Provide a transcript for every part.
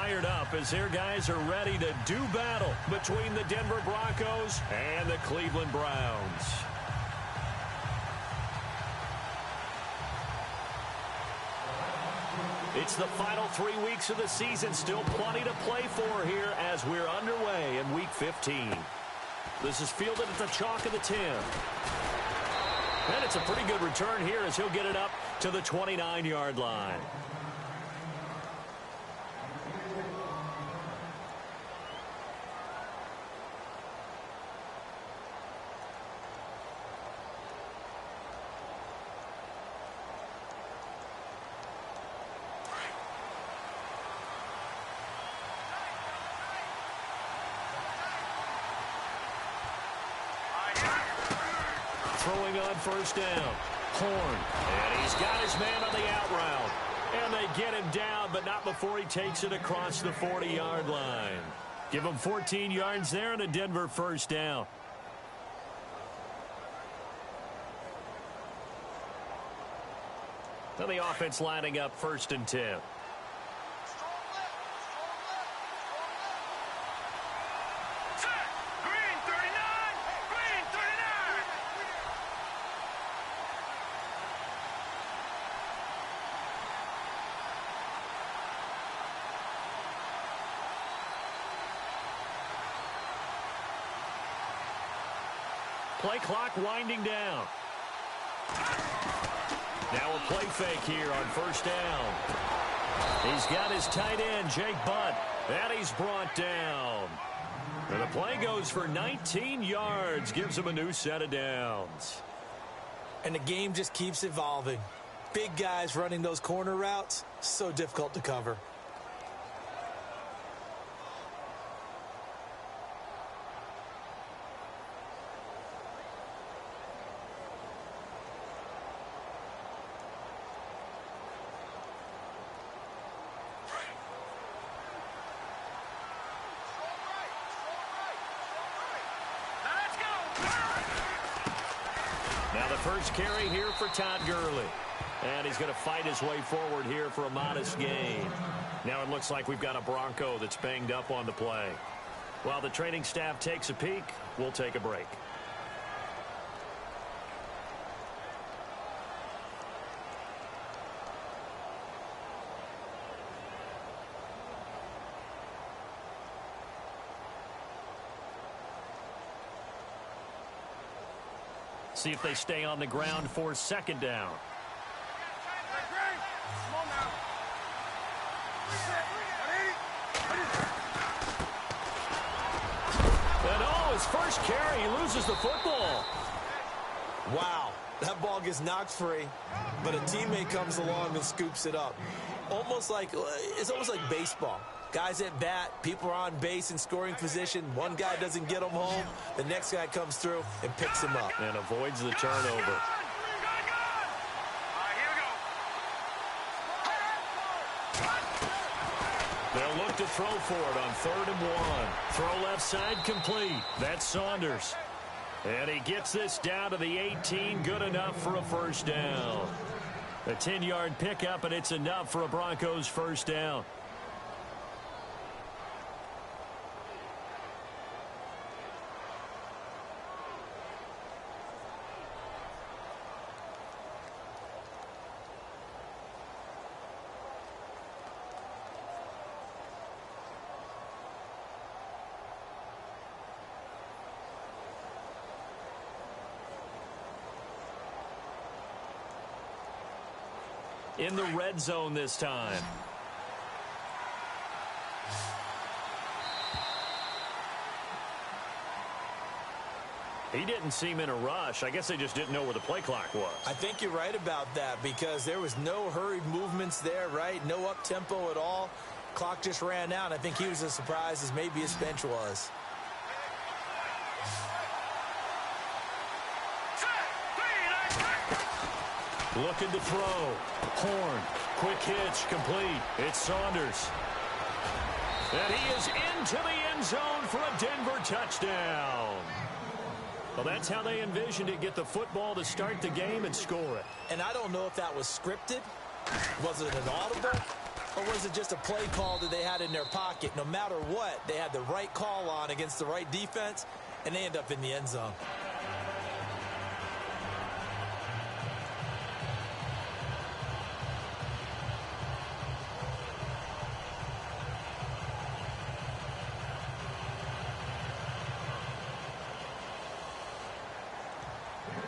fired up as their guys are ready to do battle between the Denver Broncos and the Cleveland Browns. It's the final 3 weeks of the season. Still plenty to play for here as we're underway in Week 15. This is fielded at the chalk of the 10. And it's a pretty good return here as he'll get it up to the 29-yard line. Throwing on first down. Horn. And he's got his man on the out route. And they get him down, but not before he takes it across the 40-yard line. Give him 14 yards there and a Denver first down. Now the offense lining up 1st and 10. Play clock winding down. Now a play fake here on first down. He's got his tight end, Jake Butt, and he's brought down. And the play goes for 19 yards, gives him a new set of downs. And the game just keeps evolving. Big guys running those corner routes, so difficult to cover. Now the first carry here for Todd Gurley. And he's going to fight his way forward here for a modest gain. Now it looks like we've got a Bronco that's banged up on the play. While the training staff takes a peek, we'll take a break. See if they stay on the ground for 2nd down. And his first carry, he loses the football. Wow, that ball gets knocked free, but a teammate comes along and scoops it up. It's almost like baseball. Guys at bat, people are on base in scoring position. One guy doesn't get him home. The next guy comes through and picks him up. And avoids the turnover. They'll look to throw for it on 3rd and 1. Throw left side complete. That's Saunders. And he gets this down to the 18. Good enough for a first down. A 10-yard pickup, and it's enough for a Broncos first down. In the red zone this time. He didn't seem in a rush. I guess they just didn't know where the play clock was. I think you're right about that because there was no hurried movements there, right? No up-tempo at all. Clock just ran out. I think he was as surprised as maybe his bench was. Looking to throw. Horn. Quick hitch. Complete. It's Saunders. And he is into the end zone for a Denver touchdown. Well, that's how they envisioned it. Get the football to start the game and score it. And I don't know if that was scripted. Was it an audible? Or was it just a play call that they had in their pocket? No matter what, they had the right call on against the right defense, and they end up in the end zone.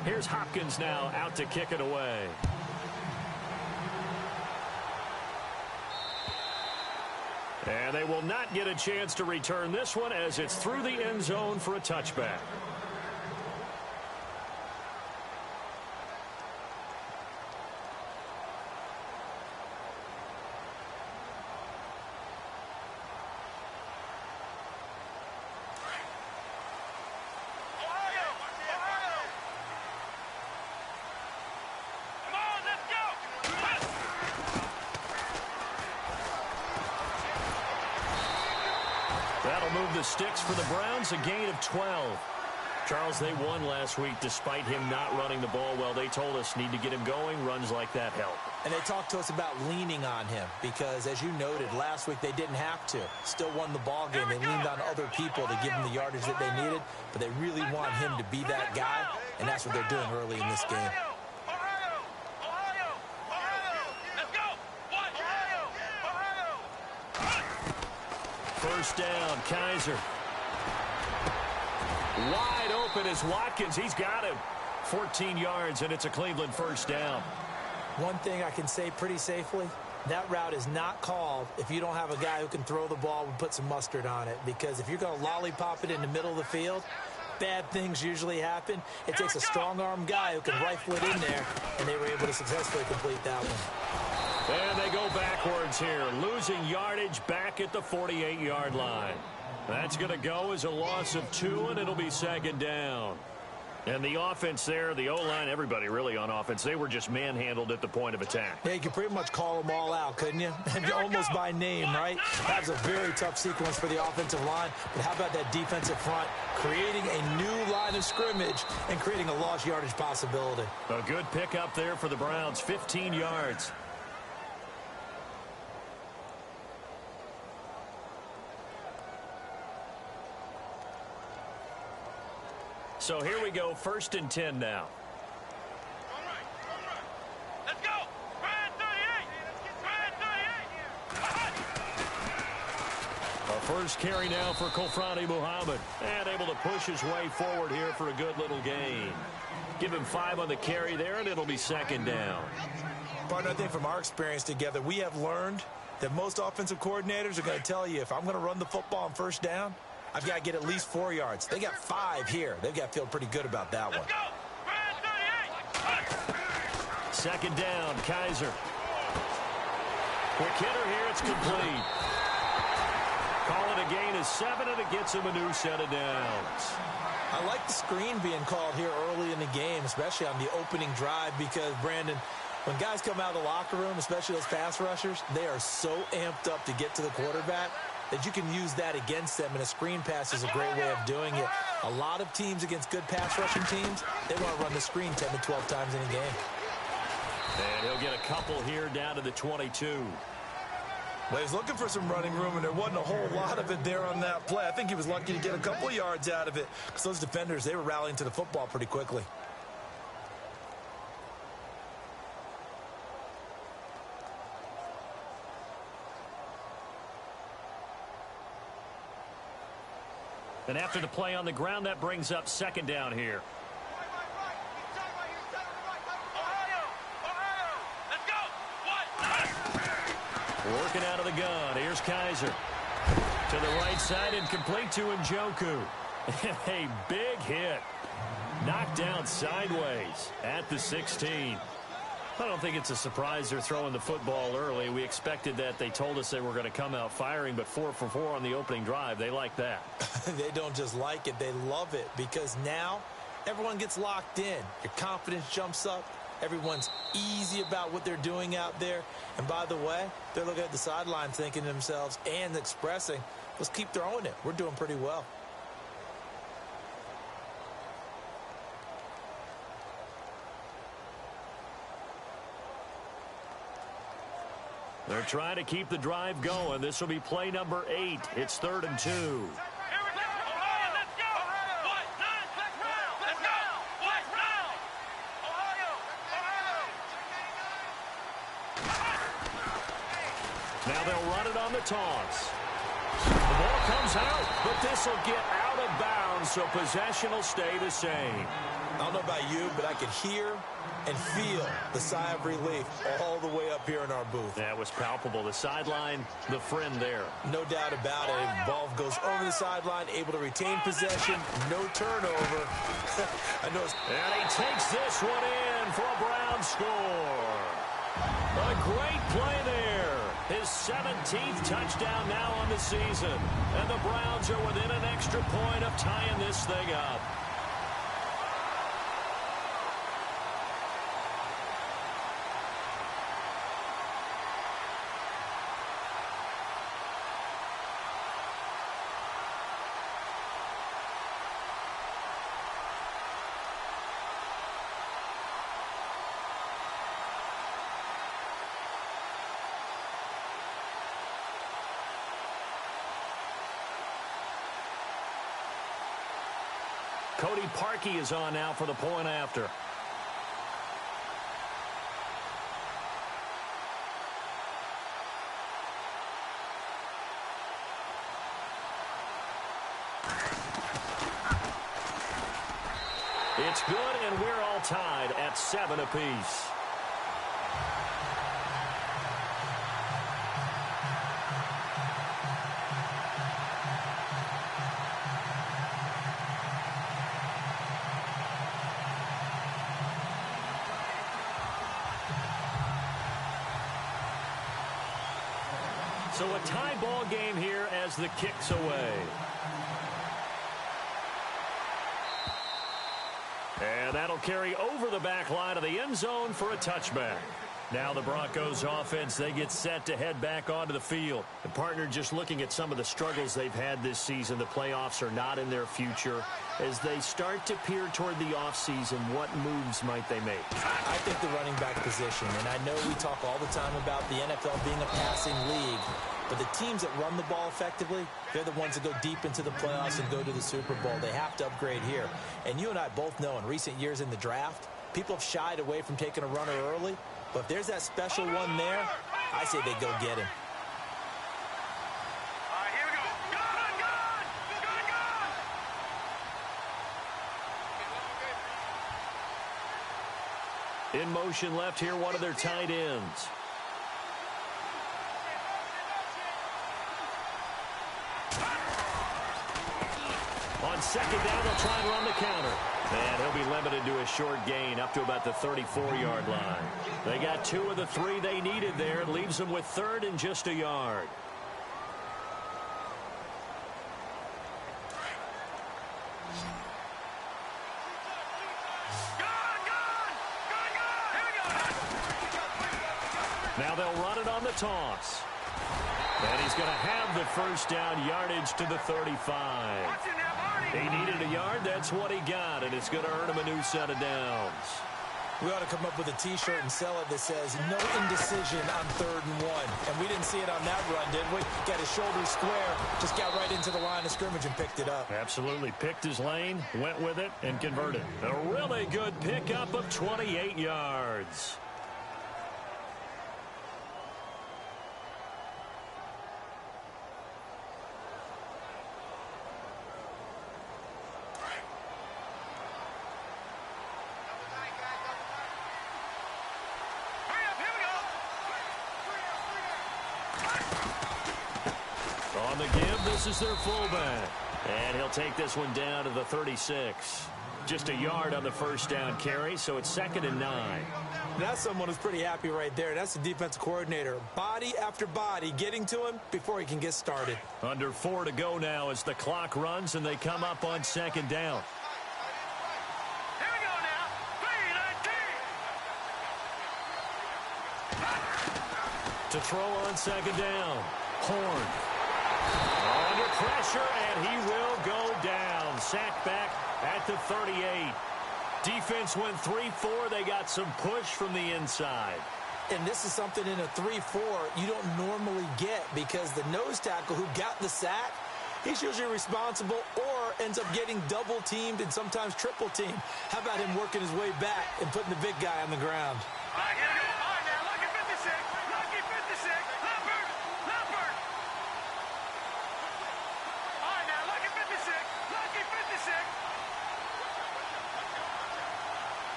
Here's Hopkins now out to kick it away. And they will not get a chance to return this one as it's through the end zone for a touchback. That'll move the sticks for the Browns, a gain of 12. Charles, they won last week despite him not running the ball well. They told us need to get him going. Runs like that help. And they talked to us about leaning on him because, as you noted, last week they didn't have to. Still won the ball game. They leaned on other people to give them the yardage that they needed, but they really want him to be that guy, and that's what they're doing early in this game. First down, Kaiser. Wide open is Watkins. He's got him. 14 yards, and it's a Cleveland first down. One thing I can say pretty safely, that route is not called if you don't have a guy who can throw the ball and put some mustard on it. Because if you're going to lollipop it in the middle of the field, bad things usually happen. It takes a strong-arm guy who can rifle it in there, and they were able to successfully complete that one. And they go backwards here, losing yardage back at the 48-yard line. That's going to go as a loss of 2, and it'll be second down. And the offense there, the O-line, everybody really on offense, they were just manhandled at the point of attack. Yeah, you could pretty much call them all out, couldn't you? Almost by name, right? That was a very tough sequence for the offensive line. But how about that defensive front creating a new line of scrimmage and creating a lost yardage possibility? A good pickup there for the Browns, 15 yards. So here we go, 1st and 10 now. Let's go. Brad 38. Brad 38. A first carry now for Kofrani Muhammad. And able to push his way forward here for a good little gain. Give him 5 on the carry there, and it'll be second down. Partner, I think from our experience together, we have learned that most offensive coordinators are going to tell you, if I'm going to run the football on first down, I've got to get at least 4 yards. They got 5 here. They've got to feel pretty good about that one. Second down, Kaiser. Quick hitter here, it's complete. Call it a gain of 7, and it gets him a new set of downs. I like the screen being called here early in the game, especially on the opening drive, because, Brandon, when guys come out of the locker room, especially those pass rushers, they are so amped up to get to the quarterback that you can use that against them, and a screen pass is a great way of doing it. A lot of teams against good pass rushing teams, they want to run the screen 10 to 12 times in a game. And he'll get a couple here down to the 22. Well, he's looking for some running room, and there wasn't a whole lot of it there on that play. I think he was lucky to get a couple yards out of it because those defenders, they were rallying to the football pretty quickly. And after the play on the ground, that brings up second down here. Working out of the gun. Here's Kaiser. To the right side and complete to Njoku. A big hit. Knocked down sideways at the 16. I don't think it's a surprise they're throwing the football early. We expected that. They told us they were going to come out firing, but 4 for 4 on the opening drive. They like that. They don't just like it. They love it because now everyone gets locked in. Your confidence jumps up. Everyone's easy about what they're doing out there. And by the way, they're looking at the sideline thinking to themselves and expressing, let's keep throwing it. We're doing pretty well. They're trying to keep the drive going. This will be play number 8. It's 3rd and 2. Now they'll run it on the toss. The ball comes out, but this will get out of bounds, so possession will stay the same. I don't know about you, but I could hear and feel the sigh of relief all the way up here in our booth. That was palpable. The sideline, the friend there. No doubt about it. Ball goes over the sideline, able to retain possession, no turnover. I know and he takes this one in for a Brown score. A great play there. His 17th touchdown now on the season. And the Browns are within an extra point of tying this thing up. Cody Parkey is on now for the point after. It's good, and we're all tied at 7 apiece. So a tie ball game here as the kick's away. And that'll carry over the back line of the end zone for a touchback. Now the Broncos offense, they get set to head back onto the field. The partner, just looking at some of the struggles they've had this season, the playoffs are not in their future. As they start to peer toward the offseason, what moves might they make? I think the running back position, and I know we talk all the time about the NFL being a passing league, but the teams that run the ball effectively, they're the ones that go deep into the playoffs and go to the Super Bowl. They have to upgrade here. And you and I both know in recent years in the draft, people have shied away from taking a runner early. But if there's that special one there, I say they go get him. All right, here we go. Good. In motion left here, one of their tight ends. On second down, they'll try and run the counter. And he'll be limited to a short gain up to about the 34-yard line. They got 2 of the 3 they needed there. It leaves them with 3rd and just a yard. Now they'll run it on the toss. And he's going to have the first down yardage to the 35. He needed a yard. That's what he got, and it's going to earn him a new set of downs. We ought to come up with a T-shirt and sell it that says, no indecision on 3rd and 1. And we didn't see it on that run, did we? Got his shoulders square, just got right into the line of scrimmage and picked it up. Absolutely. Picked his lane, went with it, and converted. A really good pickup of 28 yards. On the give, this is their fullback. And he'll take this one down to the 36. Just a yard on the first down carry, so it's 2nd and 9. That's someone who's pretty happy right there. That's the defensive coordinator. Body after body getting to him before he can get started. Under 4 to go now as the clock runs and they come up on 2nd down. Here we go now. 3-19. To throw on 2nd down. Horn. Under pressure, and he will go down. Sacked back at the 38. Defense went 3-4. They got some push from the inside. And this is something in a 3-4 you don't normally get because the nose tackle who got the sack, he's usually responsible or ends up getting double teamed and sometimes triple teamed. How about him working his way back and putting the big guy on the ground? All right, here we go. All right, now, lucky 56. Lucky 56. Leopard. Leopard. All right, now, lucky 56. Lucky 56.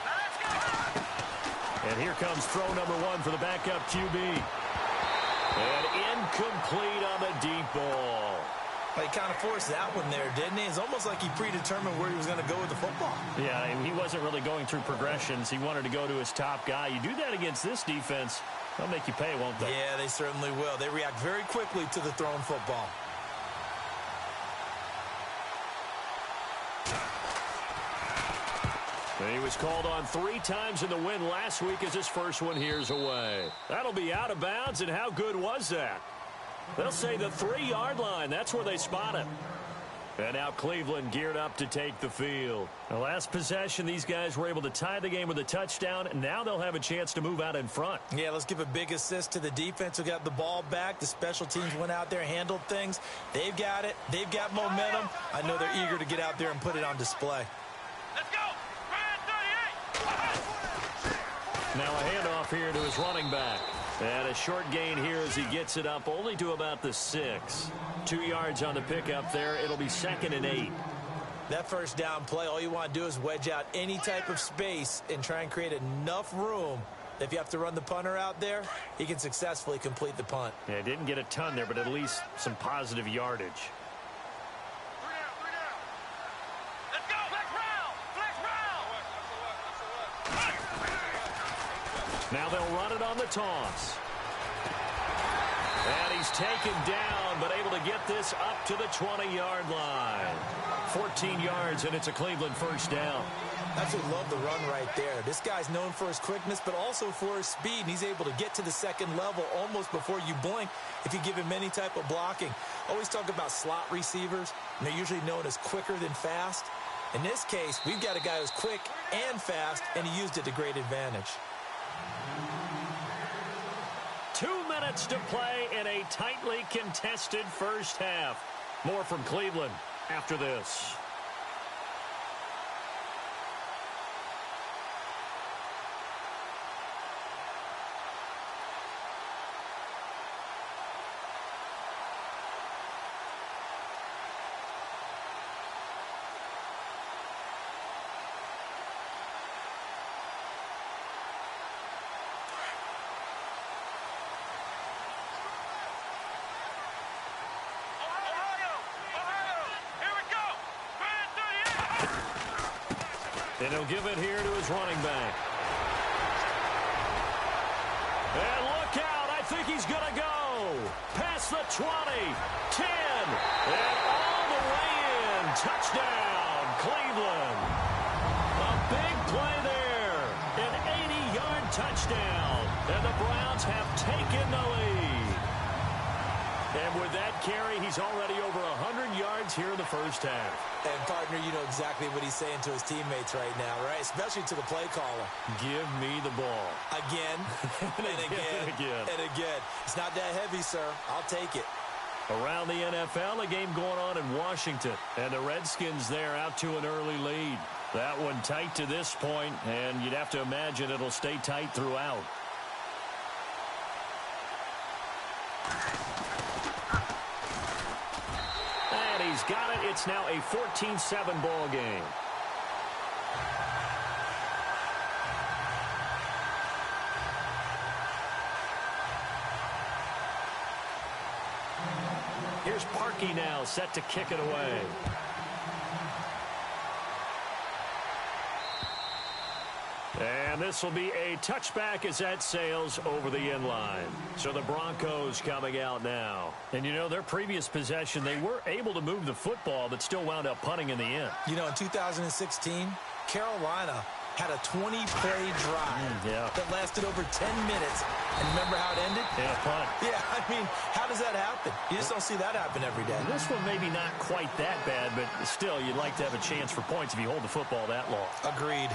Now, let's go. And here comes throw number one for the backup QB. And incomplete on the deep ball. He kind of forced that one there, didn't he? It's almost like he predetermined where he was going to go with the football. Yeah, and he wasn't really going through progressions. He wanted to go to his top guy. You do that against this defense, they'll make you pay, won't they? Yeah, they certainly will. They react very quickly to the thrown football. He was called on 3 times in the win last week as his first one here's away. That'll be out of bounds, and how good was that? They'll say the 3-yard line. That's where they spot him. And now Cleveland geared up to take the field. The last possession, these guys were able to tie the game with a touchdown, and now they'll have a chance to move out in front. Yeah, let's give a big assist to the defense who got the ball back. The special teams went out there, handled things. They've got it. They've got momentum. I know they're eager to get out there and put it on display. Let's go. Now a handoff here to his running back. And a short gain here as he gets it up only to about the 6. 2 yards on the pickup there. It'll be 2nd and 8. That first down play, all you want to do is wedge out any type of space and try and create enough room. If you have to run the punter out there, he can successfully complete the punt. Yeah, didn't get a ton there, but at least some positive yardage. Let's go. Flex round. Flex round. Now they'll run it on the toss. And he's taken down, but able to get this up to the 20-yard line. 14 yards, and it's a Cleveland first down. Absolutely love the run right there. This guy's known for his quickness, but also for his speed. And he's able to get to the second level almost before you blink if you give him any type of blocking. Always talk about slot receivers, and they're usually known as quicker than fast. In this case, we've got a guy who's quick and fast, and he used it to great advantage. 2 minutes to play in a tightly contested first half. More from Cleveland after this. And he'll give it here to his running back. And look out. I think he's going to go. Past the 20, 10, and all the way in. Touchdown, Cleveland. A big play there. An 80-yard touchdown. And the Browns have taken the lead. And with that carry, he's already over 100 yards here in the first half. And, partner, you know exactly what he's saying to his teammates right now, right? Especially to the play caller. Give me the ball. Again, and again, and again. It's not that heavy, sir. I'll take it. Around the NFL, a game going on in Washington. And the Redskins there out to an early lead. That one tight to this point, and you'd have to imagine it'll stay tight throughout. He's got it. It's now a 14-7 ball game. Here's Parkey now, set to kick it away. And this will be a touchback as that sails over the end line. So the Broncos coming out now. And, you know, their previous possession, they were able to move the football, but still wound up punting in the end. You know, in 2016, Carolina had a 20-play drive that lasted over 10 minutes. And remember how it ended? Yeah, punt. Yeah, I mean, how does that happen? You just don't see that happen every day. This one maybe not quite that bad, but still, you'd like to have a chance for points if you hold the football that long. Agreed.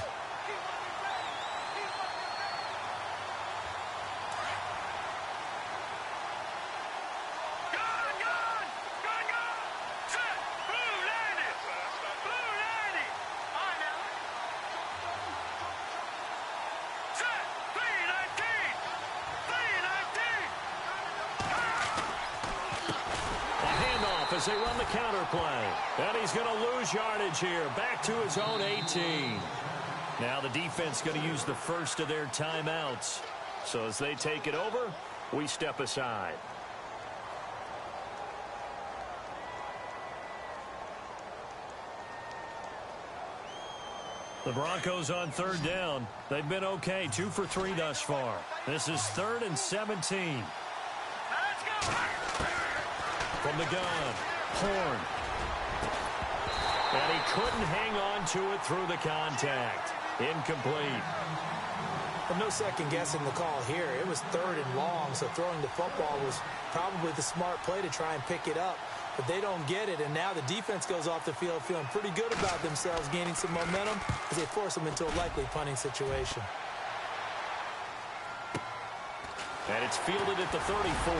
off as they run the counter play. And he's going to lose yardage here. Back to his own 18. Now the defense going to use the first of their timeouts. So as they take it over, we step aside. The Broncos on third down. They've been okay, 2 for 3 thus far. This is 3rd and 17. From the gun, Horn. And he couldn't hang on to it through the contact. Incomplete. But no second guessing the call here. It was 3rd and long, so throwing the football was probably the smart play to try and pick it up. But they don't get it, and now the defense goes off the field feeling pretty good about themselves, gaining some momentum as they force them into a likely punting situation. And it's fielded at the 34.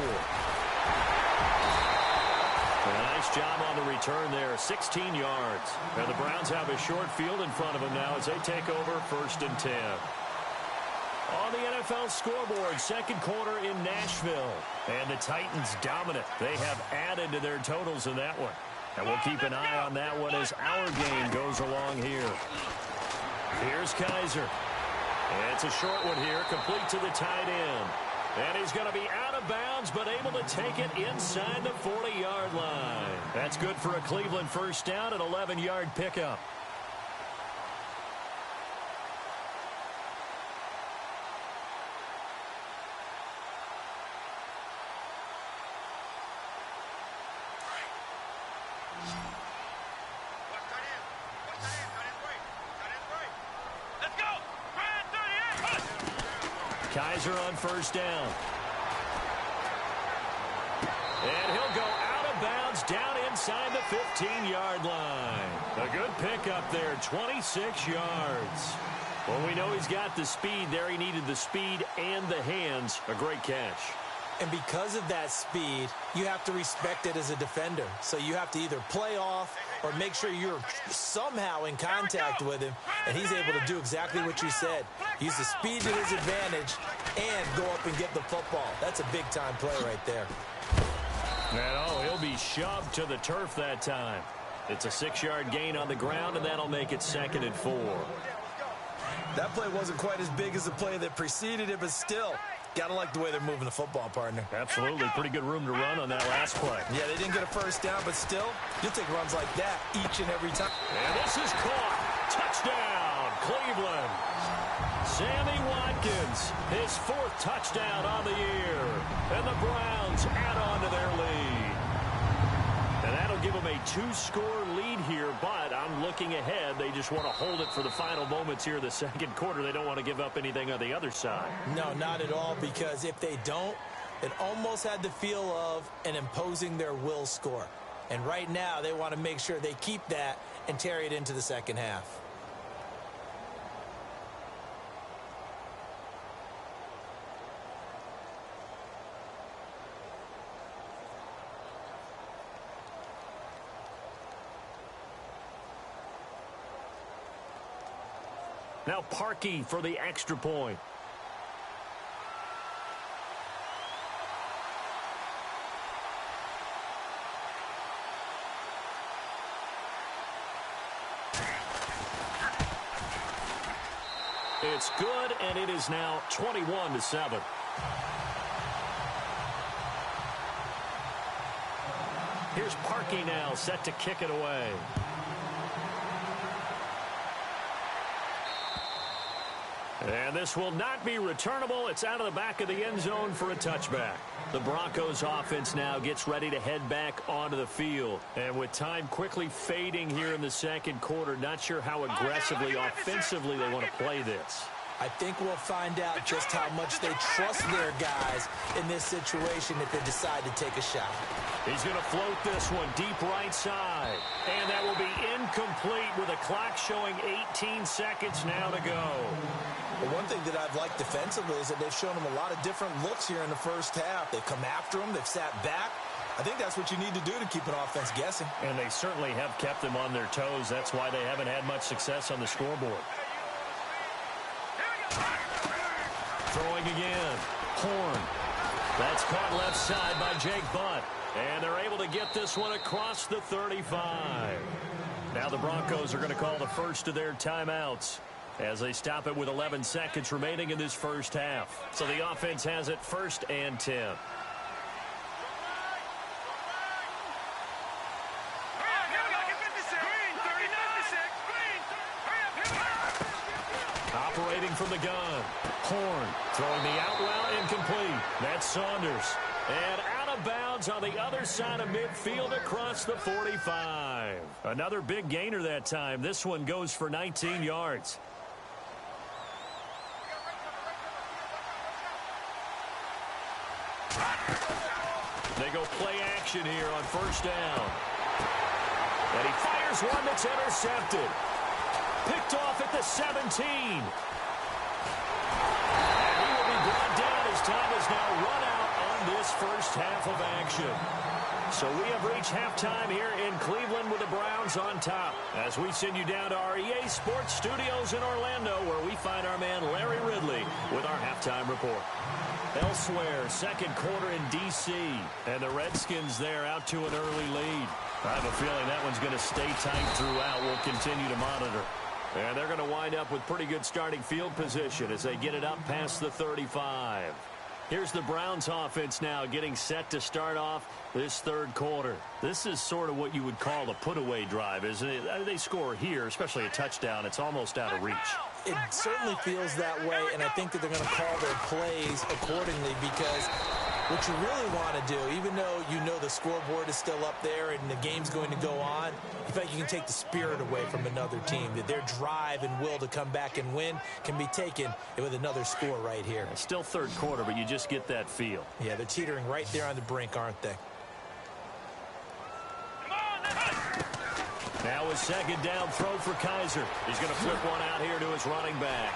A nice job on the return there, 16 yards. And the Browns have a short field in front of them now as they take over 1st and 10. On the NFL scoreboard, second quarter in Nashville. And the Titans dominant. They have added to their totals in that one. And we'll keep an eye on that one as our game goes along here. Here's Kaiser. And it's a short one here, complete to the tight end. And he's going to be out of bounds, but able to take it inside the 40-yard line. That's good for a Cleveland first down, an 11-yard pickup. Kaiser on first down. And he'll go out of bounds down inside the 15-yard line. A good pickup there, 26 yards. Well, we know he's got the speed there. He needed the speed and the hands. A great catch. And because of that speed, you have to respect it as a defender. So you have to either play off or make sure you're somehow in contact with him. And he's able to do exactly what you said. Use the speed to his advantage and go up and get the football. That's a big-time play right there. And oh, he'll be shoved to the turf that time. It's a 6-yard gain on the ground, and that'll make it 2nd and 4. That play wasn't quite as big as the play that preceded it, but still, gotta like the way they're moving the football, partner. Absolutely. Pretty good room to run on that last play. Yeah, they didn't get a first down, but still, you'll take runs like that each and every time. And this is caught. Touchdown, Cleveland. Sammy Watkins, his 4th touchdown on the year. And the Browns add on to their lead. And that'll give them a 2-score lead here, but I'm looking ahead. They just want to hold it for the final moments here of the second quarter. They don't want to give up anything on the other side. No, not at all, because if they don't, it almost had the feel of an imposing their will score. And right now, they want to make sure they keep that and carry it into the second half. Now Parkey for the extra point. It's good, and it is now 21-7. Here's Parkey now, set to kick it away. And this will not be returnable. It's out of the back of the end zone for a touchback. The Broncos offense now gets ready to head back onto the field. And with time quickly fading here in the second quarter, not sure how aggressively, offensively they want to play this. I think we'll find out just how much they trust their guys in this situation if they decide to take a shot. He's going to float this one deep right side. And that will be incomplete with a clock showing 18 seconds now to go. But one thing that I've liked defensively is that they've shown them a lot of different looks here in the first half. They've come after them. They've sat back. I think that's what you need to do to keep an offense guessing. And they certainly have kept them on their toes. That's why they haven't had much success on the scoreboard. Throwing again. Horn. That's caught left side by Jake Butt. And they're able to get this one across the 35. Now the Broncos are going to call the first of their timeouts as they stop it with 11 seconds remaining in this first half. So the offense has it 1st and 10. Operating from the gun. Horn throwing the out route incomplete. That's Saunders. And out of bounds on the other side of midfield across the 45. Another big gainer that time. This one goes for 19 yards. They go play action here on 1st down. And he fires one that's intercepted. Picked off at the 17. And he will be brought down as time is now run out on this first half of action. So we have reached halftime here in Cleveland with the Browns on top. As we send you down to our EA Sports Studios in Orlando, where we find our man Larry Ridley with our halftime report. Elsewhere, second quarter in D.C. And the Redskins there out to an early lead. I have a feeling that one's going to stay tight throughout. We'll continue to monitor. And they're going to wind up with pretty good starting field position as they get it up past the 35. Here's the Browns offense now getting set to start off this third quarter. This is sort of what you would call a put-away drive, isn't it? They score here, especially a touchdown. It's almost out of reach. It certainly feels that way, and I think that they're going to call their plays accordingly because what you really want to do, even though you know the scoreboard is still up there and the game's going to go on, in fact, you can take the spirit away from another team. That their drive and will to come back and win can be taken with another score right here. It's still third quarter, but you just get that feel. Yeah, they're teetering right there on the brink, aren't they? Now a second down throw for Kaiser. He's going to flip one out here to his running back.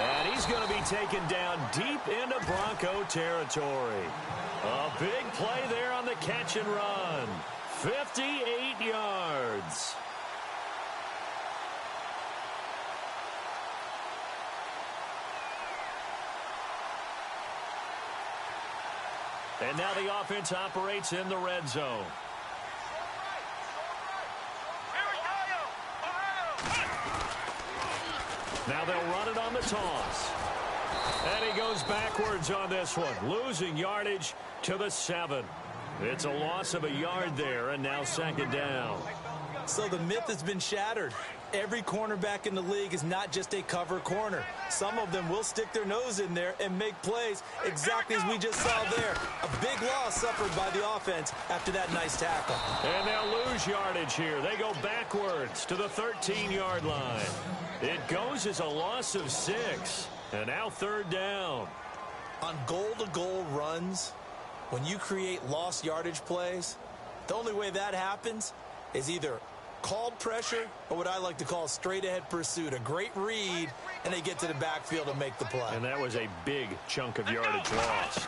And he's going to be taken down deep into Bronco territory. A big play there on the catch and run. 58 yards. And now the offense operates in the red zone. Now they'll run it on the toss. And he goes backwards on this one, losing yardage to the 7. It's a loss of a yard there, and now second down. So the myth has been shattered. Every cornerback in the league is not just a cover corner. Some of them will stick their nose in there and make plays exactly as we just saw there. A big loss suffered by the offense after that nice tackle. And they'll lose yardage here. They go backwards to the 13-yard line. It goes as a loss of 6. And now third down. On goal-to-goal runs, when you create lost yardage plays, the only way that happens is either called pressure or what I like to call straight-ahead pursuit. A great read, and they get to the backfield and make the play. And that was a big chunk of yardage lost.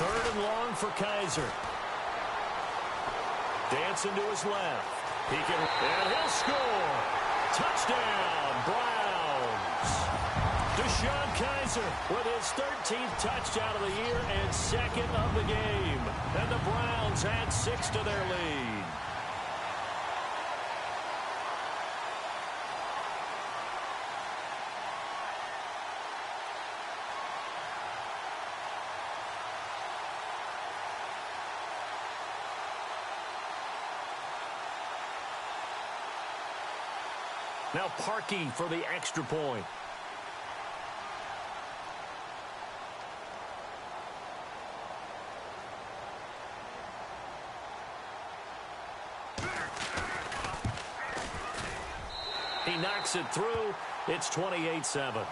Third and long for Kaiser. Dancing to his left. And he'll score. Touchdown, Browns. Deshaun Kaiser with his 13th touchdown of the year and second of the game. And the Browns add 6 to their lead. Now Parkey for the extra point. He knocks it through. It's 28-7.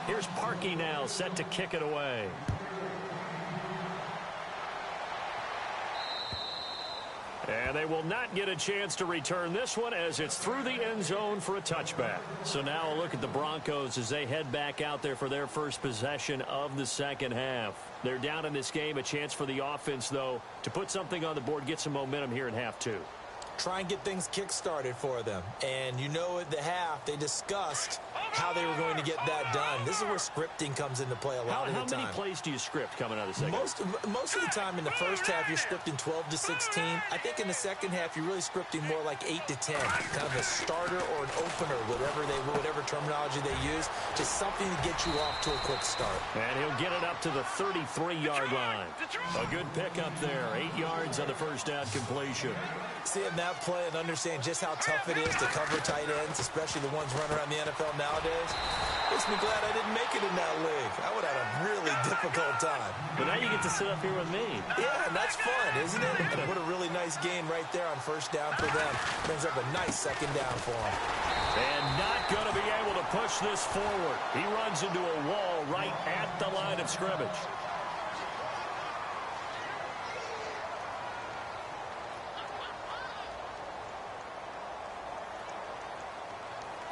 Here's Parkey now, set to kick it And they will not get a chance to return this one as it's through the end zone for a touchback. So now a look at the Broncos as they head back out there for their first possession of the second half. They're down in this game. A chance for the offense, though, to put something on the board, get some momentum here in half two. Try and get things kick-started for them. And you know at the half, they discussed how they were going to get that done. This is where scripting comes into play a lot of the time. How many plays do you script coming out of the second? Most of the time in the first half, you're scripting 12 to 16. I think in the second half, you're really scripting more like 8 to 10. Kind of a starter or an opener, whatever terminology they use. Just something to get you off to a quick start. And he'll get it up to the 33-yard line. A good pickup there. 8 yards on the first down completion. Seeing that play and understand just how tough it is to cover tight ends, especially the ones running around the NFL nowadays, makes me glad I didn't make it in that league. I would have had a really difficult time. But now you get to sit up here with me. Yeah, and that's fun, isn't it? And what a really nice gain right there on first down for them. Brings up a nice second down for them. And not going to be able to push this forward. He runs into a wall right at the line of scrimmage.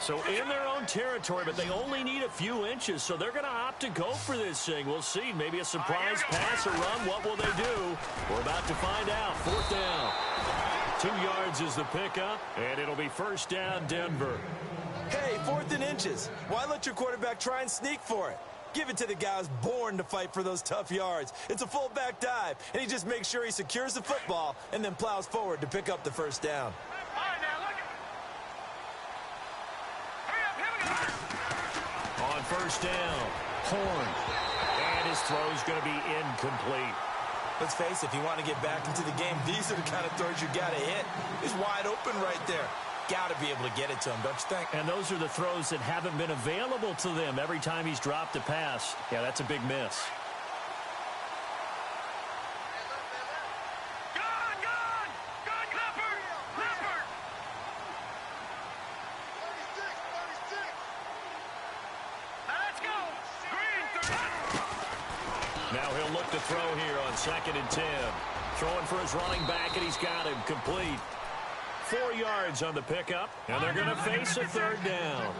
So in their own territory, but they only need a few inches, so they're going to opt to go for this thing. We'll see. Maybe a surprise pass or run. What will they do? We're about to find out. Fourth down. 2 yards is the pickup, and it'll be first down, Denver. Hey, 4th and inches. Why let your quarterback try and sneak for it? Give it to the guy who's born to fight for those tough yards. It's a fullback dive, and he just makes sure he secures the football and then plows forward to pick up the first down. On first down, Horn. And his throw's going to be incomplete. Let's face it, if you want to get back into the game, these are the kind of throws you got to hit. He's wide open right there. Got to be able to get it to him, don't you think? And those are the throws that haven't been available to them every time he's dropped a pass. Yeah, that's a big miss. Now he'll look to throw here on 2nd and 10. Throwing for his running back, and he's got him complete. 4 yards on the pickup, and they're going to face a third down.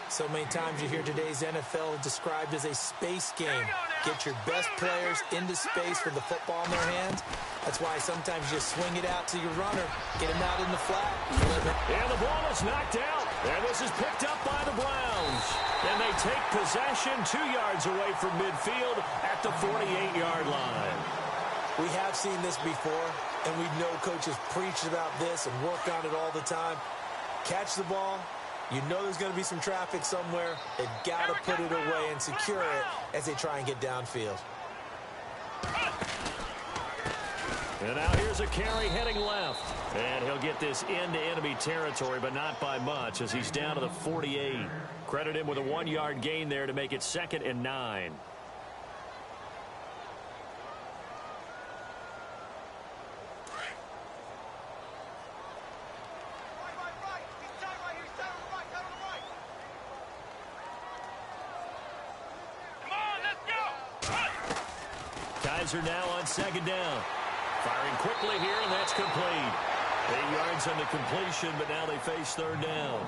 So many times you hear today's NFL described as a space game. Get your best players into space with the football in their hands. That's why sometimes you swing it out to your runner, get him out in the flat. And the ball is knocked out. And this is picked up by the Browns. And they take possession 2 yards away from midfield at the 48-yard line. We have seen this before, and we know coaches preach about this and work on it all the time. Catch the ball. You know there's going to be some traffic somewhere. They've got to put it away and secure it as they try and get downfield. And now here's a carry heading left. And he'll get this into enemy territory, but not by much as he's down to the 48. Credit him with a 1-yard gain there to make it 2nd and 9. Kaiser now on 2nd down. Firing quickly here, and that's complete. 8 yards on the completion, but now they face 3rd down.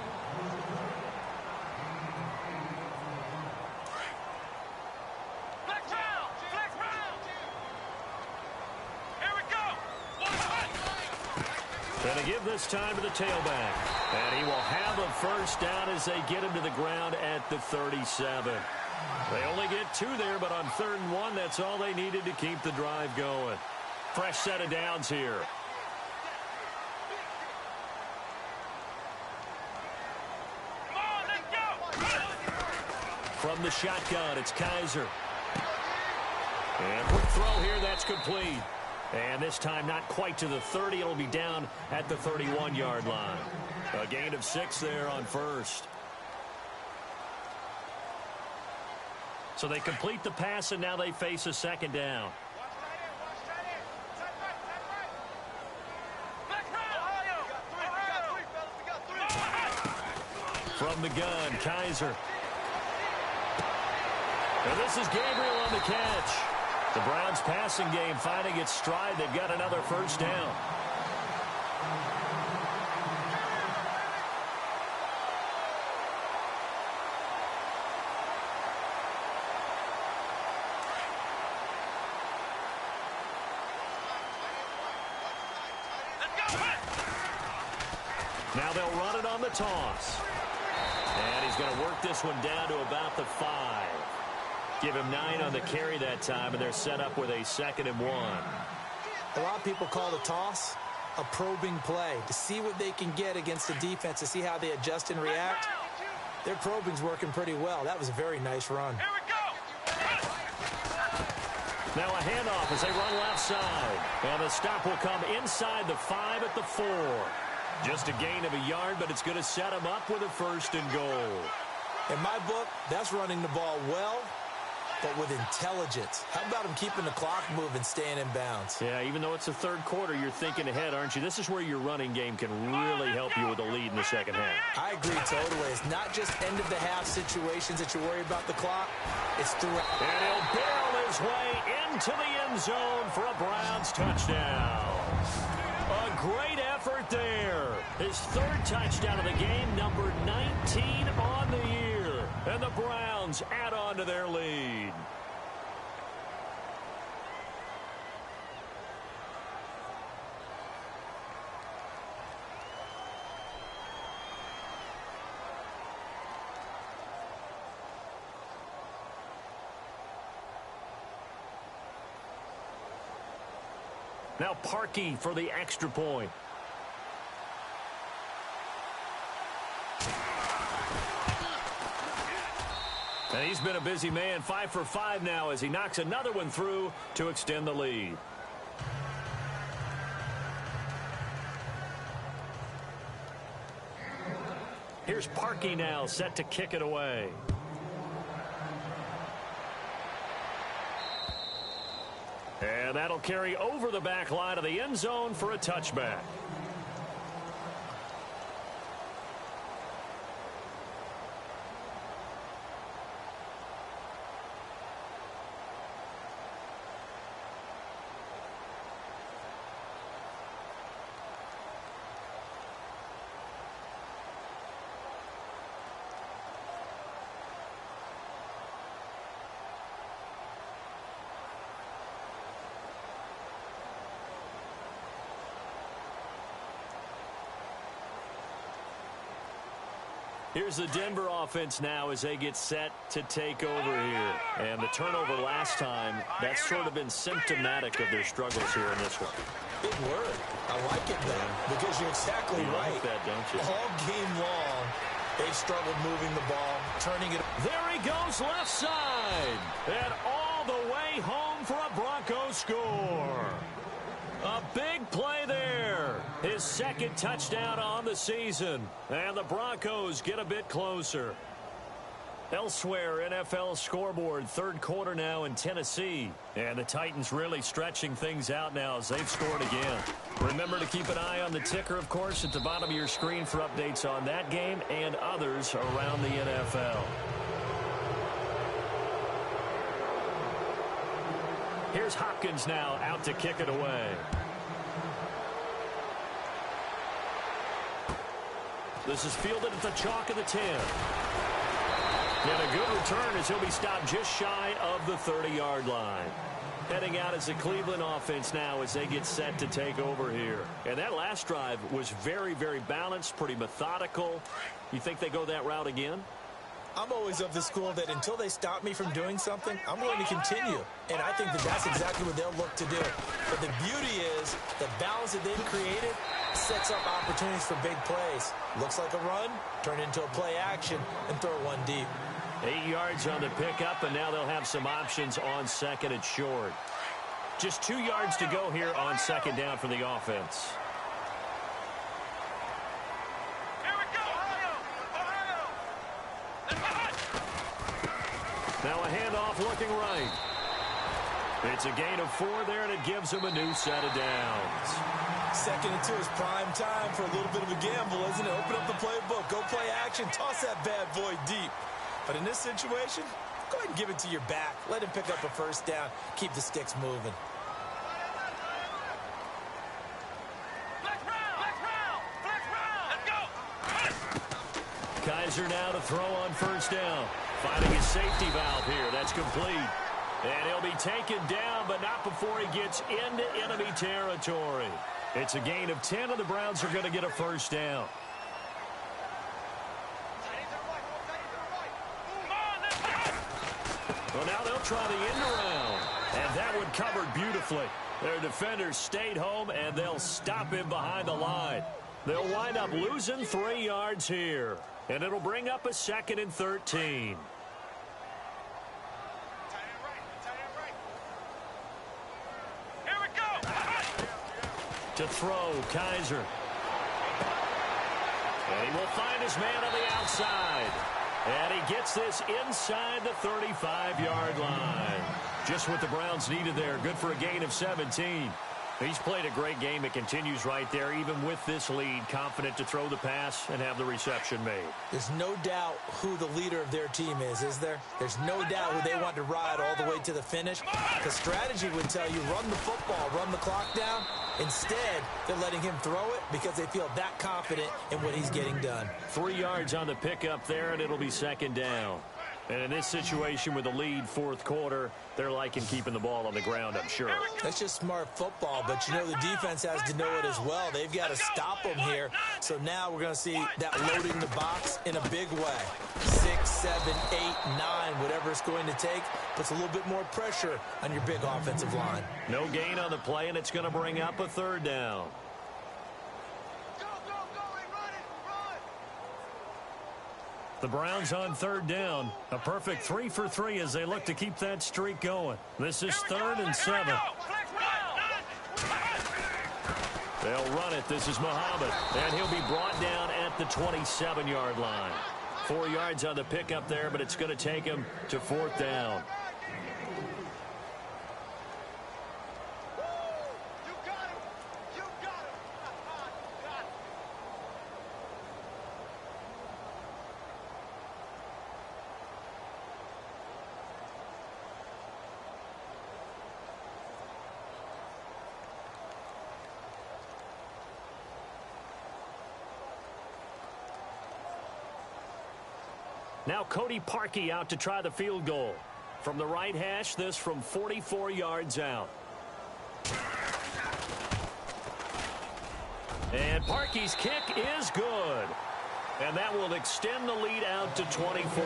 Here we go. Going to give this time to the tailback. And he will have a first down as they get him to the ground at the 37. They only get 2 there, but on 3rd and 1, that's all they needed to keep the drive going. Fresh set of downs here. Come on, let's go. From the shotgun, it's Kaiser. And quick throw here, that's complete. And this time not quite to the 30. It'll be down at the 31-yard line. A gain of 6 there on first. So they complete the pass, and now they face a 2nd down. From the gun, Kaiser. And this is Gabriel on the catch. The Browns passing game finding its stride. They've got another first down. Now they'll run it on the toss. And he's going to work this one down to about the 5. Give him 9 on the carry that time, and they're set up with a 2nd and 1. A lot of people call the toss a probing play to see what they can get against the defense, to see how they adjust and react. Their probing's working pretty well. That was a very nice run. Here we go. Now a handoff as they run left side. And the stop will come inside the 5 at the 4. Just a gain of a yard, but it's going to set him up with a 1st and goal. In my book, that's running the ball well, but with intelligence. How about him keeping the clock moving, staying in bounds? Yeah, even though it's the 3rd quarter, you're thinking ahead, aren't you? This is where your running game can really help you with a lead in the 2nd half. I agree totally. It's not just end-of-the-half situations that you worry about the clock. It's throughout. And he'll barrel his way into the end zone for a Browns touchdown. A great effort there. His 3rd touchdown of the game, number 19 on the year. And the Browns add on to their lead. Now Parkey for the extra point. And he's been a busy man, 5 for 5 now as he knocks another one through to extend the lead. Here's Parkey now set to kick it away. And that'll carry over the back line of the end zone for a touchback. Here's the Denver offense now as they get set to take over here. And the turnover last time, that's sort of been symptomatic of their struggles here in this one. Big word. I like it, though, because you're exactly right. You like that, don't you? All game long, they've struggled moving the ball, turning it. There he goes left side. And all the way home for a Broncos score. A big play there. His 2nd touchdown on the season. And the Broncos get a bit closer. Elsewhere, NFL scoreboard, 3rd quarter now in Tennessee. And the Titans really stretching things out now as they've scored again. Remember to keep an eye on the ticker, of course, at the bottom of your screen for updates on that game and others around the NFL. Here's Hopkins now out to kick it away. This is fielded at the chalk of the 10. And a good return as he'll be stopped just shy of the 30-yard line. Heading out as the Cleveland offense now as they get set to take over here. And that last drive was very, very balanced, pretty methodical. You think they go that route again? I'm always of the school that until they stop me from doing something, I'm going to continue. And I think that that's exactly what they'll look to do. But the beauty is the balance that they've created sets up opportunities for big plays. Looks like a run, turn it into a play action, and throw one deep. 8 yards on the pickup, and now they'll have some options on 2nd and short. Just 2 yards to go here on 2nd down for the offense. Now a handoff looking right. It's a gain of 4 there, and it gives them a new set of downs. 2nd and 2 is prime time for a little bit of a gamble, isn't it? Open up the playbook, go play action, toss that bad boy deep. But in this situation, go ahead and give it to your back. Let him pick up a 1st down. Keep the sticks moving. Kaiser now to throw on 1st down. Finding his safety valve here. That's complete. And he'll be taken down, but not before he gets into enemy territory. It's a gain of 10, and the Browns are going to get a 1st down. They'll try the end around. And that one covered beautifully. Their defenders stayed home, and they'll stop him behind the line. They'll wind up losing 3 yards here. And it'll bring up a 2nd and 13. Here we go. To throw, Kaiser. And he will find his man on the outside. And he gets this inside the 35-yard line. Just what the Browns needed there. Good for a gain of 17. He's played a great game. It continues right there, even with this lead. Confident to throw the pass and have the reception made. There's no doubt who the leader of their team is there? There's no doubt who they want to ride all the way to the finish. The strategy would tell you run the football, run the clock down. Instead, they're letting him throw it because they feel that confident in what he's getting done. 3 yards on the pickup there, and it'll be 2nd down. And in this situation with the lead 4th quarter, they're liking keeping the ball on the ground, I'm sure. That's just smart football, but you know the defense has to know it as well. They've got to stop them here. So now we're going to see that loading the box in a big way. 6, 7, 8, 9, whatever it's going to take, puts a little bit more pressure on your big offensive line. No gain on the play, and it's going to bring up a 3rd down. The Browns on 3rd down. A perfect 3 for 3 as they look to keep that streak going. This is 3rd and 7. They'll run it. This is Muhammad. And he'll be brought down at the 27-yard line. 4 yards on the pickup there, but it's going to take him to 4th down. Now Cody Parkey out to try the field goal. From the right hash, this from 44 yards out. And Parkey's kick is good. And that will extend the lead out to 24.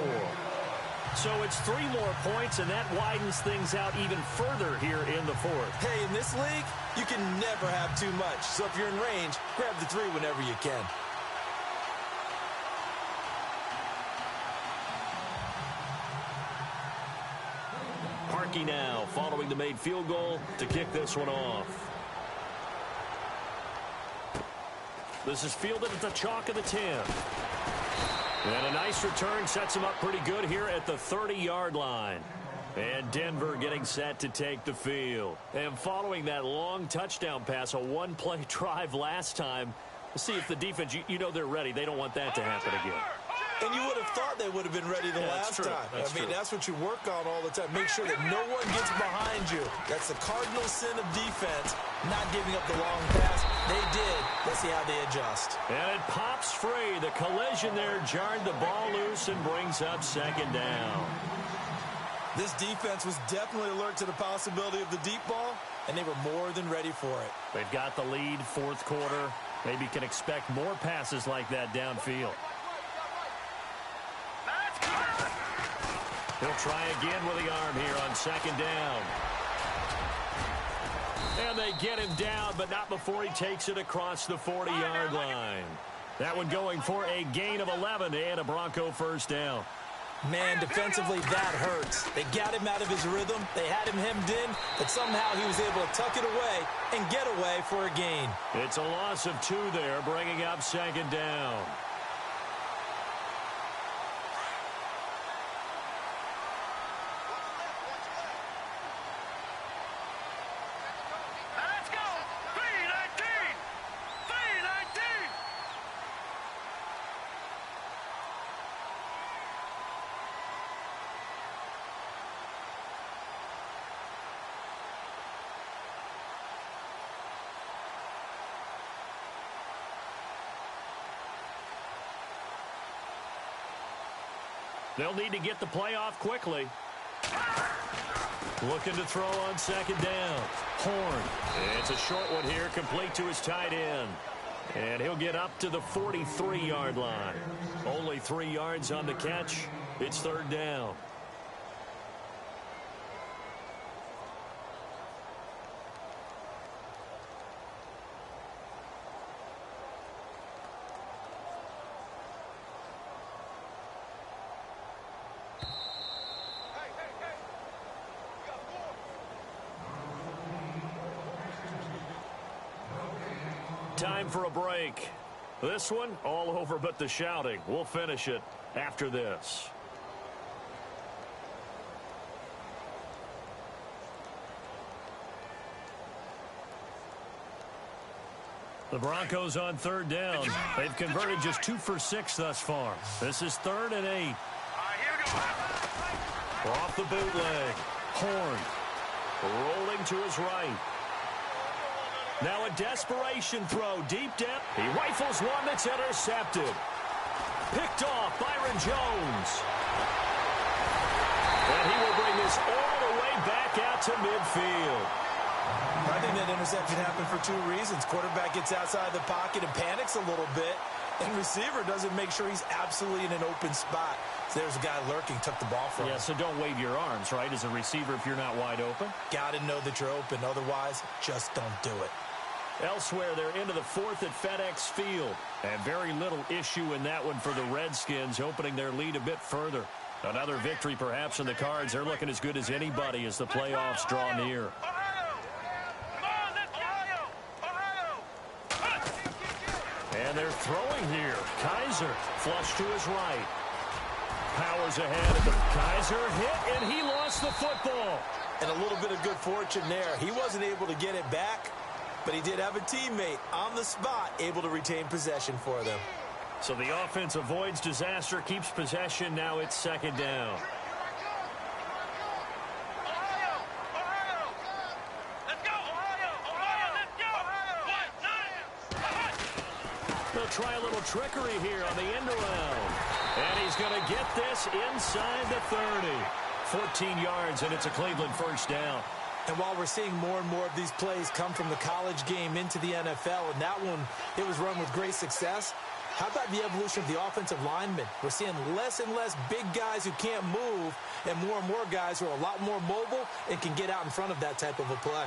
So it's 3 more points, and that widens things out even further here in the 4th. Hey, in this league, you can never have too much. So if you're in range, grab the 3 whenever you can. Parkey now following the made field goal to kick this one off. This is fielded at the chalk of the 10. And a nice return sets him up pretty good here at the 30-yard line. And Denver getting set to take the field. And following that long touchdown pass, a 1-play drive last time, let's see if the defense, you know they're ready. They don't want that to happen again. And you would have thought they would have been ready the last time. That's what you work on all the time. Make sure that no one gets behind you. That's the cardinal sin of defense, not giving up the long pass. They did. Let's see how they adjust. And it pops free. The collision there jarred the ball loose and brings up 2nd down. This defense was definitely alert to the possibility of the deep ball, and they were more than ready for it. They've got the lead 4th quarter. Maybe can expect more passes like that downfield. He'll try again with the arm here on 2nd down. And they get him down, but not before he takes it across the 40-yard line. That one going for a gain of 11 and a Bronco 1st down. Man, defensively, that hurts. They got him out of his rhythm. They had him hemmed in, but somehow he was able to tuck it away and get away for a gain. It's a loss of 2 there, bringing up 2nd down. They'll need to get the play off quickly. Looking to throw on 2nd down. Horn. It's a short one here, complete to his tight end. And he'll get up to the 43-yard line. Only 3 yards on the catch. It's 3rd down. Time for a break. This one, all over but the shouting. We'll finish it after this. The Broncos on third down. They've converted just 2 for 6 thus far. This is 3rd and 8. Here we go. Off the bootleg. Horn. Rolling to his right. Now a desperation throw. Deep depth. He rifles one that's intercepted. Picked off Byron Jones. And he will bring this all the way back out to midfield. I think that interception happened for 2 reasons. Quarterback gets outside the pocket and panics a little bit, and receiver doesn't make sure he's absolutely in an open spot. So there's a guy lurking, took the ball from him. Yeah, so don't wave your arms, right, as a receiver if you're not wide open. Got to know that you're open. Otherwise, just don't do it. Elsewhere, they're into the 4th at FedEx Field. And very little issue in that one for the Redskins, opening their lead a bit further. Another victory perhaps in the cards. They're looking as good as anybody as the playoffs draw near. And they're throwing here. Kaiser flush to his right. Powers ahead. Kaiser hit, and he lost the football. And a little bit of good fortune there. He wasn't able to get it back, but he did have a teammate on the spot able to retain possession for them. So the offense avoids disaster, keeps possession. Now it's 2nd down. They'll try a little trickery here on the end around. And he's going to get this inside the 30. 14 yards, and it's a Cleveland 1st down. And while we're seeing more and more of these plays come from the college game into the NFL, and that one, it was run with great success, how about the evolution of the offensive linemen? We're seeing less and less big guys who can't move, and more guys who are a lot more mobile and can get out in front of that type of a play.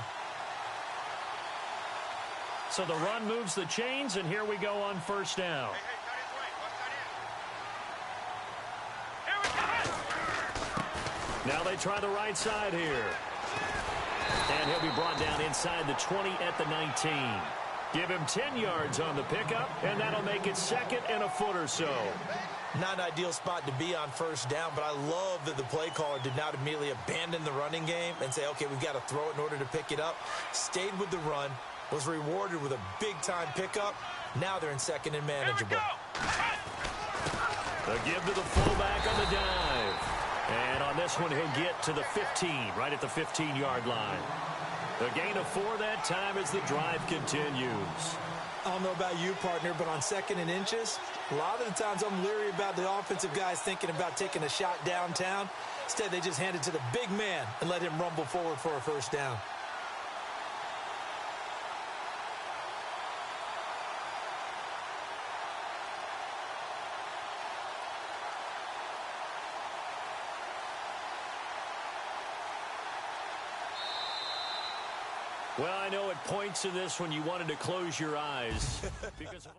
So the run moves the chains, and here we go on 1st down. Now they try the right side here. And he'll be brought down inside the 20 at the 19. Give him 10 yards on the pickup, and that'll make it 2nd and a foot or so. Not an ideal spot to be on 1st down, but I love that the play caller did not immediately abandon the running game and say, okay, we've got to throw it in order to pick it up. Stayed with the run, was rewarded with a big-time pickup. Now they're in 2nd and manageable. The give to the fullback on the dive. And on this one, he'll get to the 15, right at the 15-yard line. The gain of 4 that time as the drive continues. I don't know about you, partner, but on 2nd and inches, a lot of the times I'm leery about the offensive guys thinking about taking a shot downtown. Instead, they just hand it to the big man and let him rumble forward for a 1st down. Well, I know at points in this when you wanted to close your eyes because of